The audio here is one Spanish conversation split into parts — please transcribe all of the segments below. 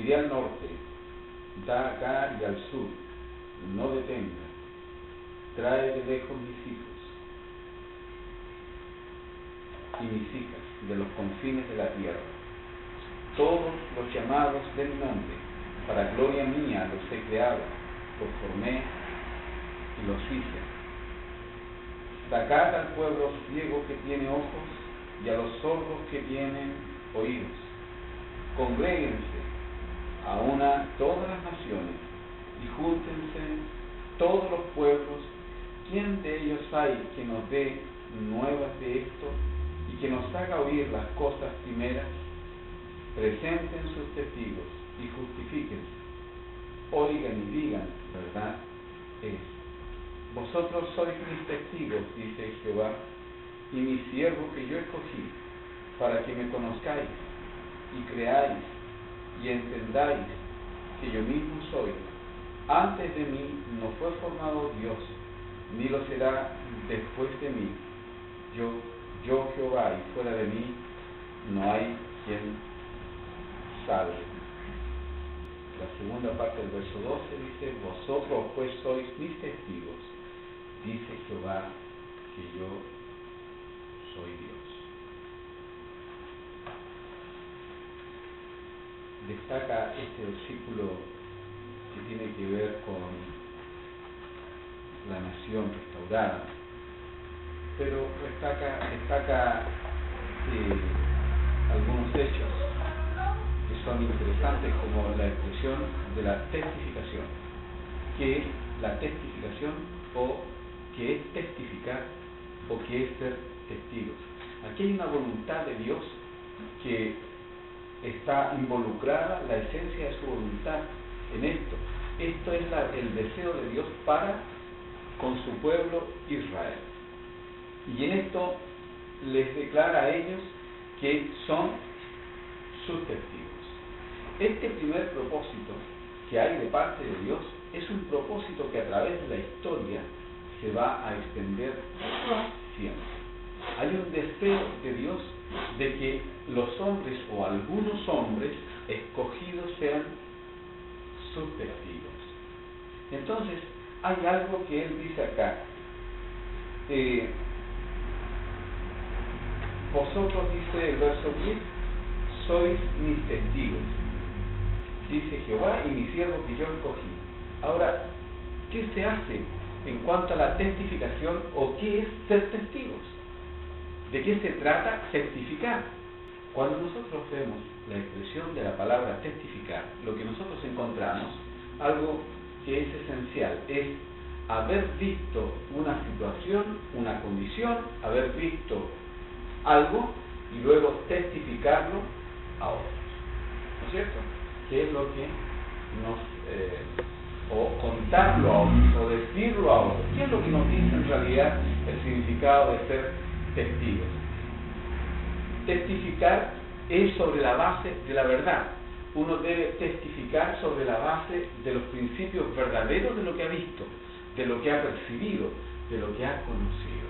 diré al norte, da acá y al sur, no detenga, trae de lejos mis hijos y mis hijas de los confines de la tierra. Todos los llamados de mi nombre, para gloria mía los he creado, los formé y los hice. Sacad al pueblo ciego que tiene ojos y a los sordos que tienen oídos. Congréguense a una todas las naciones y júntense todos los pueblos. ¿Quién de ellos hay que nos dé nuevas de esto y que nos haga oír las cosas primeras? Presenten sus testigos y justifíquense. Oigan y digan, ¿verdad es? Vosotros sois mis testigos, dice Jehová, y mi siervo que yo escogí, para que me conozcáis y creáis y entendáis que yo mismo soy. Antes de mí no fue formado Dios, ni lo será después de mí. Yo Jehová, y fuera de mí no hay quien salve. La segunda parte del verso 12 dice: vosotros pues sois mis testigos, dice Jehová, que yo soy Dios. Destaca este versículo que tiene que ver con la nación restaurada, pero destaca algunos hechos que son interesantes, como la expresión de la testificación. ¿Qué es la testificación? O ¿qué es testificar? ¿O qué es ser testigos? Aquí hay una voluntad de Dios que está involucrada, la esencia de su voluntad en esto. Esto es el deseo de Dios para con su pueblo Israel. Y en esto les declara a ellos que son sus testigos. Este primer propósito que hay de parte de Dios es un propósito que a través de la historia se va a extender siempre. Hay un deseo de Dios de que los hombres o algunos hombres escogidos sean sus testigos. Entonces, hay algo que él dice acá. Vosotros, dice el verso 10, sois mis testigos, dice Jehová, y mi siervo que yo escogí. Ahora, ¿qué se hace en cuanto a la testificación o qué es ser testigos? ¿De qué se trata testificar? Cuando nosotros vemos la expresión de la palabra testificar, lo que nosotros encontramos, algo que es esencial, es haber visto una situación, una condición, haber visto algo y luego testificarlo a otros. ¿No es cierto? ¿Qué es lo que o contarlo a otros, o decirlo a otros? ¿Qué es lo que nos dice en realidad el significado de ser testigos? Testificar es sobre la base de la verdad. Uno debe testificar sobre la base de los principios verdaderos de lo que ha visto, de lo que ha percibido, de lo que ha conocido.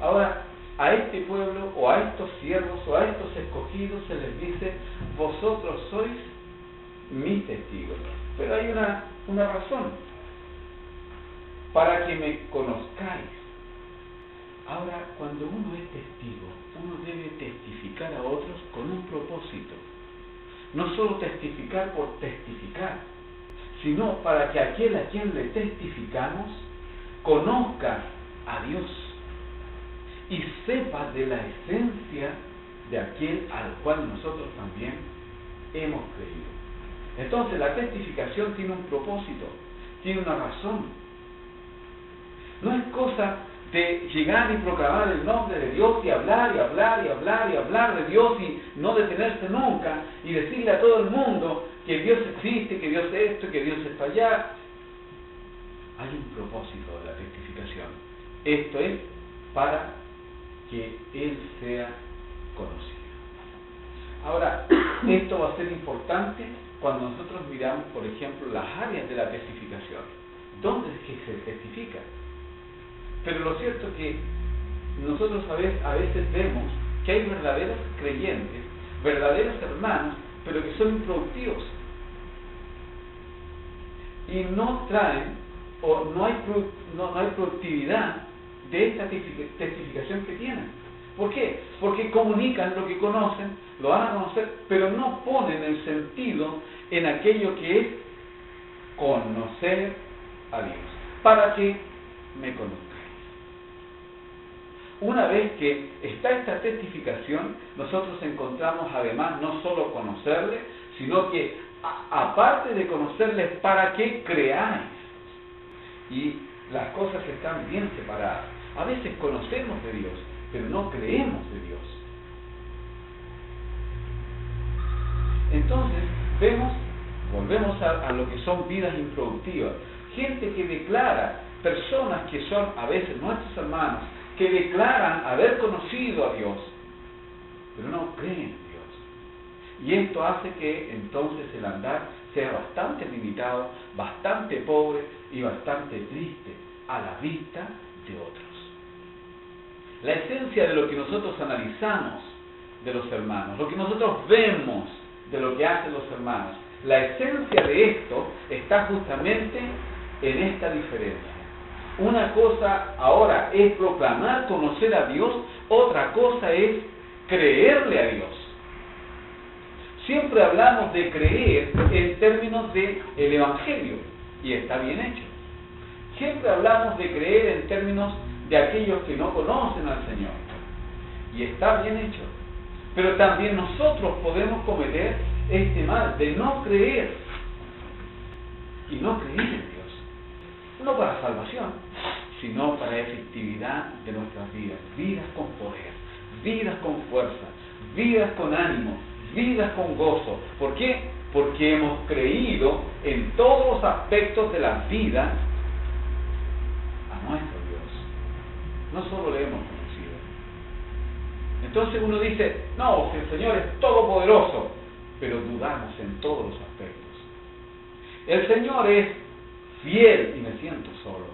Ahora, a este pueblo, o a estos siervos, o a estos escogidos, se les dice: vosotros sois mis testigos. Pero hay una razón: para que me conozcáis. Ahora, cuando uno es testigo, uno debe testificar a otros con un propósito. No solo testificar por testificar, sino para que aquel a quien le testificamos conozca a Dios y sepa de la esencia de aquel al cual nosotros también hemos creído. Entonces, la testificación tiene un propósito, tiene una razón. No es cosa de llegar y proclamar el nombre de Dios y hablar y hablar y hablar y hablar de Dios y no detenerse nunca y decirle a todo el mundo que Dios existe, que Dios es esto, que Dios está allá. Hay un propósito de la testificación. Esto es para que Él sea conocido. Ahora, esto va a ser importante cuando nosotros miramos, por ejemplo, las áreas de la testificación. ¿Dónde es que se testifica? Pero lo cierto es que nosotros a veces vemos que hay verdaderos creyentes, verdaderos hermanos, pero que son improductivos. y no traen, o no hay productividad de esta testificación que tienen. ¿Por qué? Porque comunican lo que conocen, lo van a conocer, pero no ponen el sentido en aquello que es conocer a Dios, para que me conozcáis. Una vez que está esta testificación, nosotros encontramos además no solo conocerle, sino que aparte de conocerles, para que creáis. Y las cosas están bien separadas. A veces conocemos de Dios, pero no creemos de Dios. Entonces, volvemos a lo que son vidas improductivas. Gente que declara, personas que son a veces nuestros hermanos, que declaran haber conocido a Dios, pero no creen en Dios. Y esto hace que entonces el andar sea bastante limitado, bastante pobre y bastante triste a la vista de otros. La esencia de lo que nosotros analizamos de los hermanos, lo que nosotros vemos de lo que hacen los hermanos, la esencia de esto está justamente en esta diferencia. Una cosa ahora es proclamar, conocer a Dios, otra cosa es creerle a Dios. Siempre hablamos de creer en términos del Evangelio, y está bien hecho. Siempre hablamos de creer en términos de aquellos que no conocen al Señor, y está bien hecho. Pero también nosotros podemos cometer este mal de no creer, y no creer en Dios, no para salvación, sino para efectividad de nuestras vidas, vidas con poder, vidas con fuerza, vidas con ánimo, vidas con gozo. ¿Por qué? Porque hemos creído en todos los aspectos de la vida a nuestro Dios. No solo le hemos conocido. Entonces uno dice, no, si el Señor es todopoderoso, pero dudamos en todos los aspectos. El Señor es fiel y me siento solo.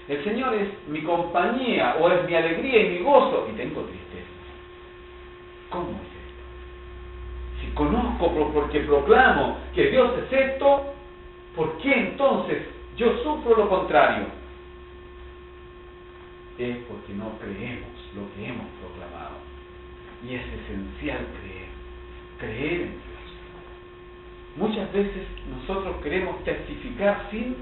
El Señor es mi compañía, o es mi alegría y mi gozo, y tengo tristeza. ¿Cómo es esto? Si conozco porque proclamo que Dios es esto, ¿por qué entonces yo sufro lo contrario? Es porque no creemos lo que hemos proclamado. Y es esencial creer en Dios. Muchas veces nosotros queremos testificar sin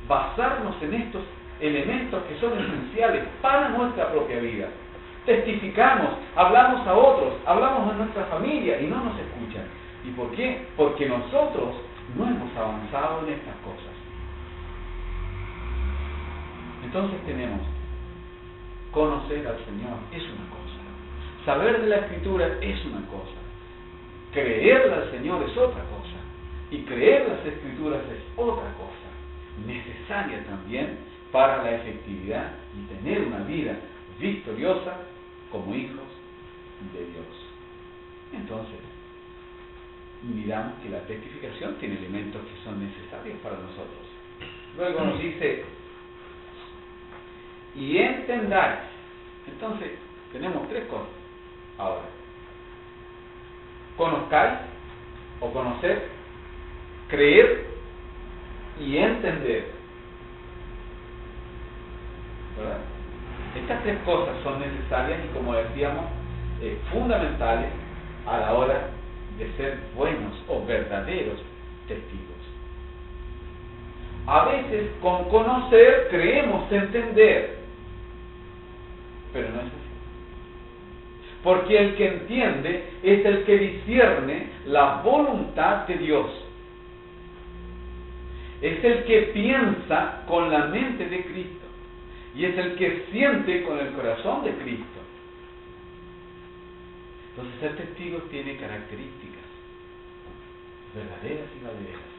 basarnos en estos elementos que son esenciales para nuestra propia vida. Testificamos, hablamos a otros, hablamos a nuestra familia y no nos escuchan. ¿Y por qué? Porque nosotros no hemos avanzado en estas cosas. Entonces tenemos conocer al Señor es una cosa, saber de la Escritura es una cosa, creerle al Señor es otra cosa, y creer las Escrituras es otra cosa, necesaria también para la efectividad y tener una vida victoriosa como hijos de Dios. Entonces, miramos que la testificación tiene elementos que son necesarios para nosotros. Luego nos dice, y entendáis. Entonces, tenemos tres cosas. Ahora, conozcáis o conocer, creer y entender. ¿Verdad? Estas tres cosas son necesarias y, como decíamos, fundamentales a la hora de ser buenos o verdaderos testigos. A veces con conocer creemos entender, pero no es así. Porque el que entiende es el que discierne la voluntad de Dios. Es el que piensa con la mente de Cristo. Y es el que siente con el corazón de Cristo. Entonces ser testigo tiene características verdaderas y valeras.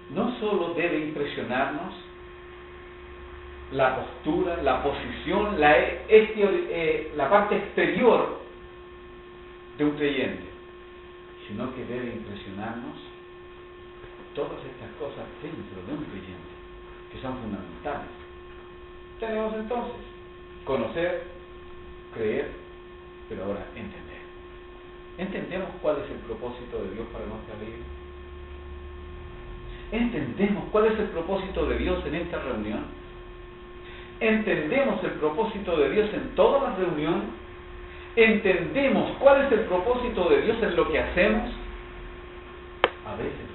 No solo debe impresionarnos la postura, la posición, la parte exterior de un creyente, sino que debe impresionarnos todas estas cosas dentro de un creyente, que son fundamentales. Tenemos entonces conocer, creer, pero ahora entender. ¿Entendemos cuál es el propósito de Dios para nuestra vida? ¿Entendemos cuál es el propósito de Dios en esta reunión? ¿Entendemos el propósito de Dios en todas las reuniones? ¿Entendemos cuál es el propósito de Dios en lo que hacemos? A veces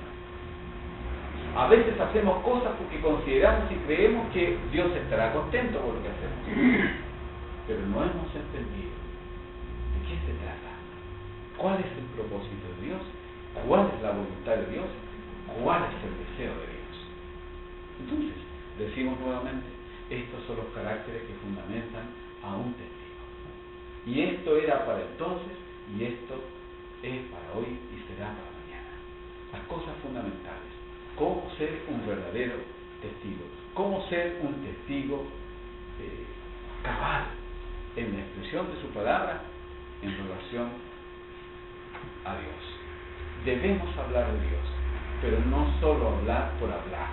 no. A veces hacemos cosas porque consideramos y creemos que Dios estará contento con lo que hacemos. Pero no hemos entendido de qué se trata. ¿Cuál es el propósito de Dios? ¿Cuál es la voluntad de Dios? ¿Cuál es el deseo de Dios? Entonces, decimos nuevamente, estos son los caracteres que fundamentan a un testigo. Y esto era para entonces, y esto es para hoy y será para mañana. Las cosas fundamentales. Cómo ser un verdadero testigo. Cómo ser un testigo cabal en la expresión de su palabra en relación a Dios. Debemos hablar de Dios, pero no solo hablar por hablar.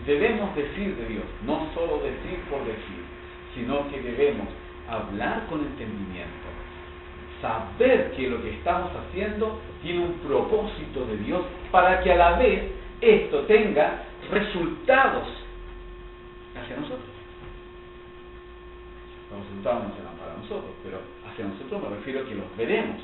Debemos decir de Dios, no solo decir por decir, sino que debemos hablar con entendimiento, saber que lo que estamos haciendo tiene un propósito de Dios para que a la vez esto tenga resultados hacia nosotros. Los resultados no serán para nosotros, pero hacia nosotros me refiero a que los veremos,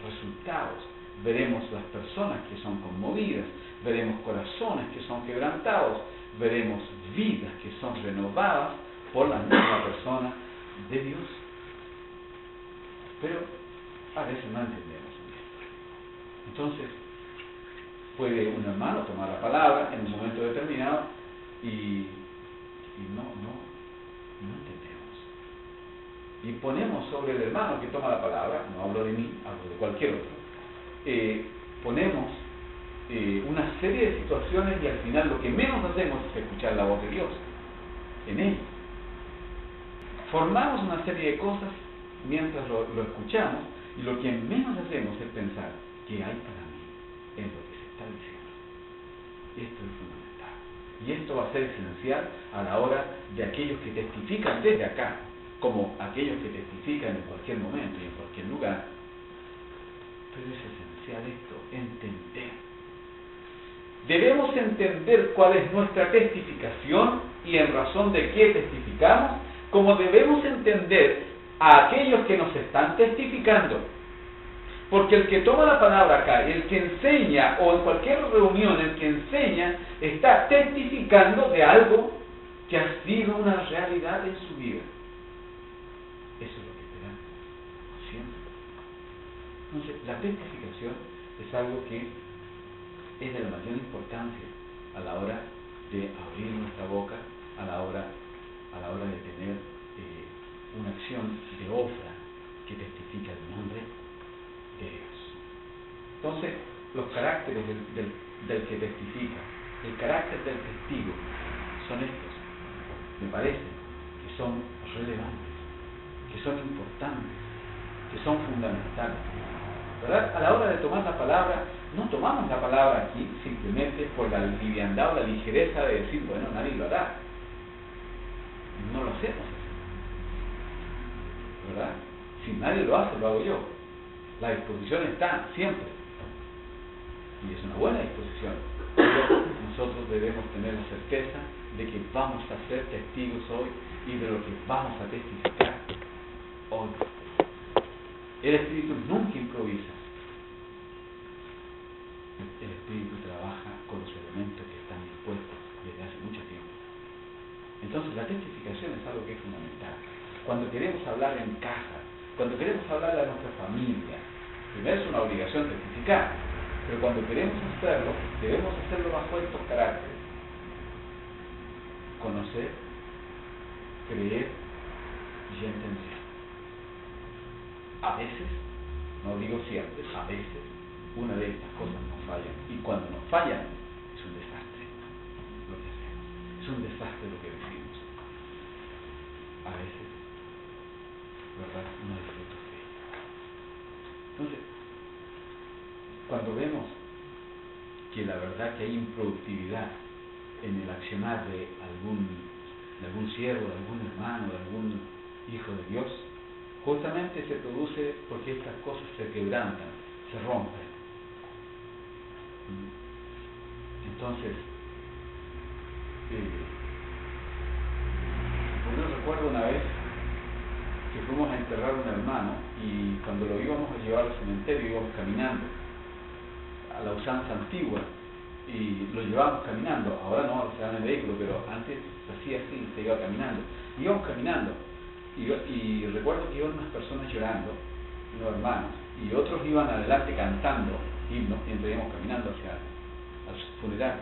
resultados. Veremos las personas que son conmovidas, veremos corazones que son quebrantados, veremos vidas que son renovadas por la misma persona de Dios. Pero a veces no entendemos esto. Entonces, puede un hermano tomar la palabra en un momento determinado y no entendemos. Y ponemos sobre el hermano que toma la palabra, no hablo de mí, hablo de cualquier otro, ponemos una serie de situaciones y al final lo que menos hacemos es escuchar la voz de Dios en él. Formamos una serie de cosas mientras lo escuchamos y lo que menos hacemos es pensar qué hay para mí en lo que se está diciendo. Esto es fundamental. Y esto va a ser esencial a la hora de aquellos que testifican desde acá, como aquellos que testifican en cualquier momento y en cualquier lugar. Pero es esencial esto, entender. Debemos entender cuál es nuestra testificación y en razón de qué testificamos, como debemos entender a aquellos que nos están testificando. Porque el que toma la palabra acá, el que enseña, o en cualquier reunión, el que enseña, está testificando de algo que ha sido una realidad en su vida. Eso es lo que esperamos, siempre. Entonces, la testificación es algo que es de la mayor importancia a la hora de abrir nuestra boca, a la hora de tener una acción de obra que testifica el nombre de Dios. Entonces, los caracteres del que testifica, el carácter del testigo, son estos. Me parece que son relevantes, que son importantes, que son fundamentales. ¿Verdad? A la hora de tomar la palabra, no tomamos la palabra aquí simplemente por la liviandad o la ligereza de decir, bueno, nadie lo hará. No lo hacemos así. ¿Verdad? Si nadie lo hace, lo hago yo. La disposición está siempre. Y es una buena disposición. Pero nosotros debemos tener la certeza de que vamos a ser testigos hoy y de lo que vamos a testificar hoy. El Espíritu nunca improvisa. El Espíritu trabaja con los elementos que están dispuestos desde hace mucho tiempo. Entonces la testificación es algo que es fundamental. Cuando queremos hablar en casa, cuando queremos hablar a nuestra familia, primero es una obligación testificar, pero cuando queremos hacerlo, debemos hacerlo bajo estos caracteres: conocer, creer y entender. A veces, no digo siempre, a veces una de estas cosas nos fallan, y cuando nos fallan es un desastre lo que hacemos, es un desastre lo que decimos. A veces, ¿verdad? No hay frutos de ello. Entonces, cuando vemos que la verdad que hay improductividad en el accionar de algún siervo, de algún hermano, de algún hijo de Dios, justamente se produce porque estas cosas se quebrantan, se rompen. Entonces, Yo recuerdo una vez que fuimos a enterrar a un hermano y cuando lo íbamos a llevar al cementerio íbamos caminando a la usanza antigua y lo llevábamos caminando. Ahora no, se dan en vehículo, pero antes se hacía así, se iba caminando. Íbamos caminando y recuerdo que iban unas personas llorando, unos hermanos, y otros iban adelante cantando himnos mientras íbamos caminando hacia su funeral.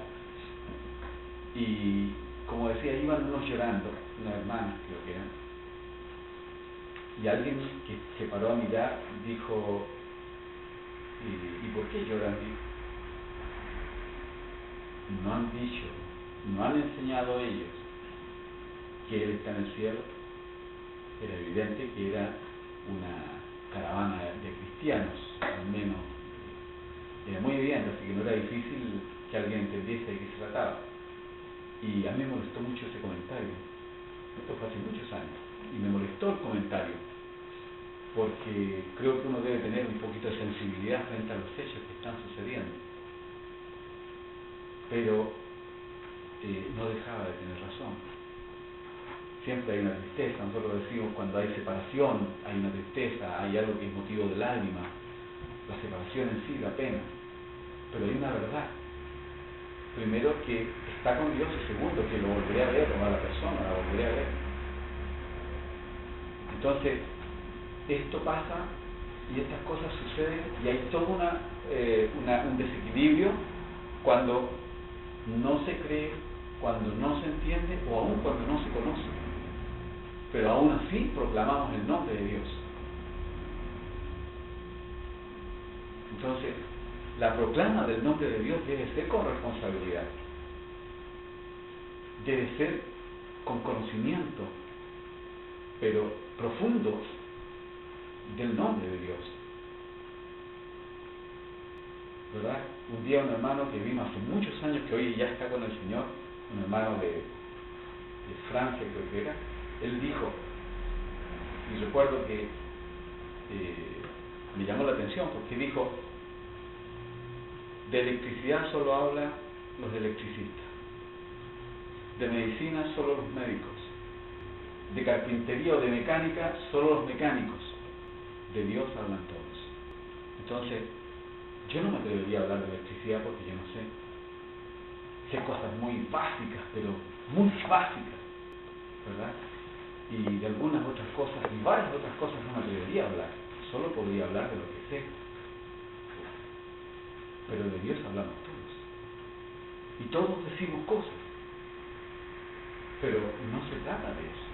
Y como decía, iban unos llorando, unas hermanas creo que eran, y alguien que se paró a mirar dijo, ¿y por qué lloran? No han dicho, no han enseñado ellos que Él está en el cielo. Era evidente que era una caravana de cristianos, al menos era muy evidente, así que no era difícil que alguien entendiese de qué se trataba. Y a mí me molestó mucho ese comentario. Esto fue hace muchos años y me molestó el comentario porque creo que uno debe tener un poquito de sensibilidad frente a los hechos que están sucediendo, pero no dejaba de tener razón. Siempre hay una tristeza, nosotros decimos cuando hay separación, hay una tristeza, hay algo que es motivo de lágrima, la separación en sí da pena, pero hay una verdad. Primero, que está con Dios, y segundo, que lo volveré a ver, o a la persona la volveré a ver. Entonces, esto pasa y estas cosas suceden y hay todo un desequilibrio cuando no se cree, cuando no se entiende o aún cuando no se conoce. Pero aún así proclamamos el nombre de Dios. Entonces, la proclama del nombre de Dios debe ser con responsabilidad, debe ser con conocimiento, pero profundo del nombre de Dios. ¿Verdad? Un día un hermano que vimos hace muchos años, que hoy ya está con el Señor, un hermano de Francia creo que era, él dijo, y recuerdo que me llamó la atención porque dijo, de electricidad solo hablan los electricistas, de medicina solo los médicos, de carpintería o de mecánica solo los mecánicos, de Dios hablan todos. Entonces, yo no me atrevería a hablar de electricidad porque yo no sé. Sé cosas muy básicas, pero muy básicas, ¿verdad? Y de algunas otras cosas, y varias otras cosas no me atrevería a hablar. Solo podría hablar de lo que sé. Pero de Dios hablamos todos. Y todos decimos cosas. Pero no se trata de eso.